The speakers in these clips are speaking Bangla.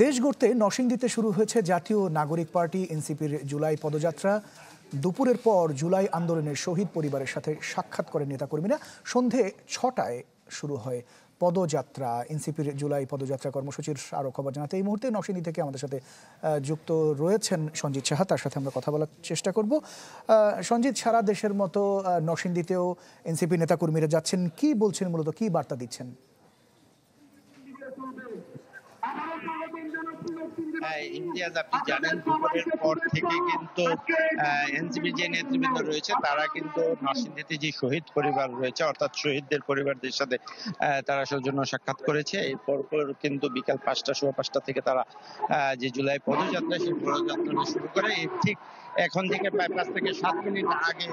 দেশ গড়তে নরসিংদীতে শুরু হয়েছে জাতীয় নাগরিক পার্টি এনসিপির জুলাই পদযাত্রা। দুপুরের পর জুলাই আন্দোলনের শহীদ পরিবারের সাথে সাক্ষাৎ করেন নেতাকর্মীরা। সন্ধে 6টায় শুরু হয় পদযাত্রা। এনসিপির জুলাই পদযাত্রা কর্মসূচির আরও খবর জানাতে এই মুহূর্তে নরসিংদী থেকে আমাদের সাথে যুক্ত রয়েছেন সঞ্জিত সাহা, তার সাথে আমরা কথা বলার চেষ্টা করব। সঞ্জিত, সারা দেশের মতো নরসিংদীতেও এনসিপি নেতাকর্মীরা যাচ্ছেন, কি বলছেন, মূলত কি বার্তা দিচ্ছেন? ইমতিয়াজ, আপনি জানেন দুপুরের পর থেকে কিন্তু এনসিপি যে নেতৃবৃন্দ রয়েছে তারা কিন্তু নরসিংদীতে যে শহীদ পরিবার রয়েছে অর্থাৎ শহীদদের পরিবারদের সাথে তারা সৌজন্য সাক্ষাৎ করেছে। এরপর কিন্তু বিকাল 5টা, সোয়া 5টা থেকে তারা যে জুলাই পদযাত্রা সেই পদযাত্রাটা শুরু করে। ঠিক এখন থেকে প্রায় 5 থেকে 7 মিনিট আগে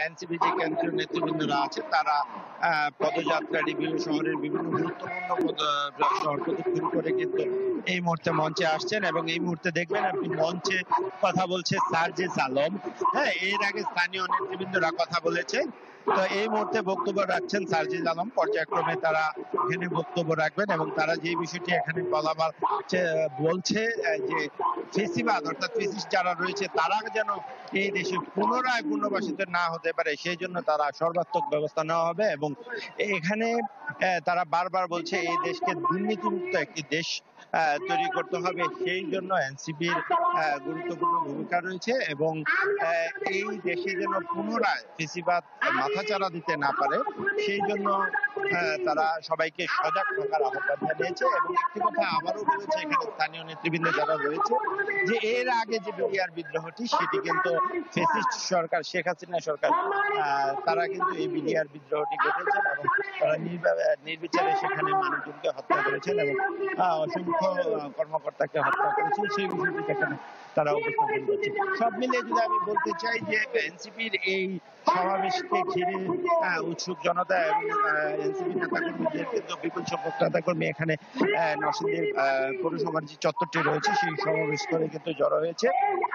এনসিপি যে কেন্দ্রীয় নেতৃবৃন্দরা আছে তারা পদযাত্রা শহরের বিভিন্ন গুরুত্বপূর্ণ শহর প্রদক্ষিণ করে কিন্তু এই মুহূর্তে মঞ্চে আসছেন এবং এই মুহূর্তে দেখবেন আপনি মঞ্চে কথা বলছে সার্জিস আলম। হ্যাঁ, এর আগে স্থানীয় নেতৃবৃন্দরা কথা বলেছে। তো এই মুহূর্তে বক্তব্য রাখছেন সার্জিস আলম। পর্যায়ক্রমে তারা এখানে বক্তব্য রাখবেন এবং তারা যে বিষয়টি এখানে বলছে যে ফেসিবাদ অর্থাৎ ফেসিস্ট যারা রয়েছে তারা যেন এই দেশে পুনরায় পুনর্বাসিত না হতে পারে সেই জন্য তারা সর্বাত্মক ব্যবস্থা নেওয়া হবে এবং এখানে তারা বারবার বলছে এই দেশকে দুর্নীতিমুক্ত একটি দেশ তৈরি করতে হবে। সেই জন্য এনসিপির গুরুত্বপূর্ণ ভূমিকা রয়েছে এবং এই দেশে যেন পুনরায় ফেসিবাদ মাথাচাড়া দিতে না পারে সেই জন্য তারা সবাইকে সজাগ থাকার আহ্বান জানিয়েছে এবং একটি কথা আবারও বলেছে এখানে স্থানীয় নেতৃবৃন্দ যারা রয়েছে যে এর আগে যে বিডিআর বিদ্রোহটি সেটি কিন্তু ফেসিস্ট সরকার শেখ হাসিনা সরকার তারা কিন্তু এই বিডিআর বিদ্রোহটি ঘটেছেন এবং তারা নির্বিচারে সেখানে মানুষজনকে হত্যা করেছেন এবং অসংখ্য কর্মকর্তাকে হত্যা করেছেন। সেই বিষয়টি সেখানে তারা উপস্থাপন করছে। সব মিলিয়ে যদি আমি বলতে চাই যে এনসিপির এই সমাবেশকে ঘিরে উৎসুক জনতা এবং এনসিপি নেতাকর্মীদের কিন্তু বিপুল সংখ্যক নেতাকর্মী এখানে নরসিংদীর পৌরসভার যে চত্বরটি রয়েছে সেই সমাবেশ করে কিন্তু জড়ো হয়েছে।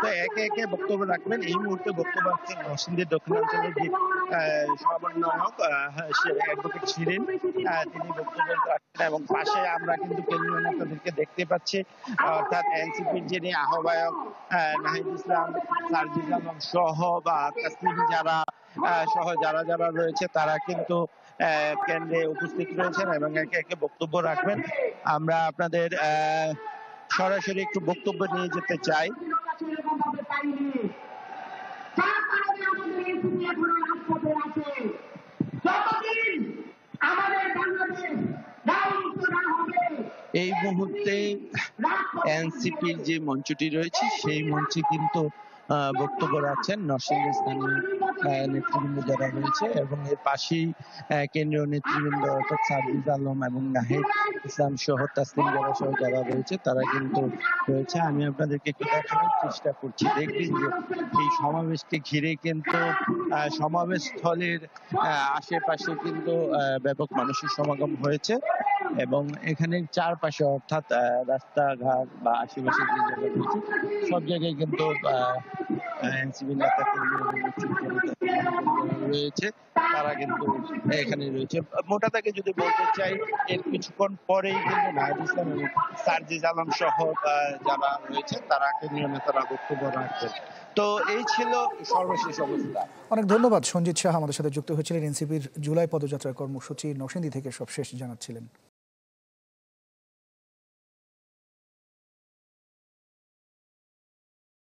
তো একে একে বক্তব্য রাখবেন। এই মুহূর্তে বক্তব্য রাখছেন নরসিংদীর দক্ষিণাঞ্চলের যে সমন্বয়ক অ্যাডভোকেট শিরিন, তিনি বক্তব্য রাখছেন এবং পাশে আমরা কিন্তু কেন্দ্রীয় নেতাদেরকে দেখতে পাচ্ছি অর্থাৎ এনসিপির যিনি আহ্বায়ক নাহিদ ইসলাম, সার্জিস আলম সহ বা তাসলিম সহ যারা যারা রয়েছে তারা কিন্তু কেন্দ্রে উপস্থিত রয়েছেন এবং একে একে বক্তব্য রাখবেন। আমরা আপনাদের সরাসরি একটু বক্তব্য নিয়ে যেতে চাই। এই মুহূর্তে এনসিপির যে মঞ্চটি রয়েছে সেই মঞ্চে কিন্তু বক্তব্য রাখছেন নরসিংদী স্থানীয় নেতৃবৃন্দ যারা রয়েছে এবং এর পাশেই কেন্দ্রীয় নেতৃবৃন্দ অর্থাৎ সার্জিস আলম এবং নাহিদ ইসলাম সহ তাসলিম সহ যারা রয়েছে তারা কিন্তু রয়েছে। আমি আপনাদেরকে একটু দেখানোর চেষ্টা করছি। দেখবেন যে এই সমাবেশকে ঘিরে কিন্তু সমাবেশ স্থলের আশেপাশে কিন্তু ব্যাপক মানুষের সমাগম হয়েছে এবং এখানে চারপাশে অর্থাৎ রাস্তাঘাট বা আশেপাশে যে জায়গা রয়েছে সব জায়গায় কিন্তু এনসিপি নেতাকর্মী রয়েছে তারা কিন্তু এখানে রয়েছে। মোটা তাকে যদি বলতে চাই এর কিছুক্ষণ পরেই কিন্তু নাহিদ ইসলাম এবং সার্জিস আলম সহ যারা রয়েছে তারা কেন্দ্রীয় নেতারা বক্তব্য রাখছেন। তো এই ছিল সর্বশেষ অবস্থা। অনেক ধন্যবাদ সঞ্জিত সাহা, আমাদের সাথে যুক্ত হয়েছিলেন। এনসিপির জুলাই পদযাত্রার কর্মসূচি নরসিংদী থেকে সব শেষ জানাচ্ছিলেন।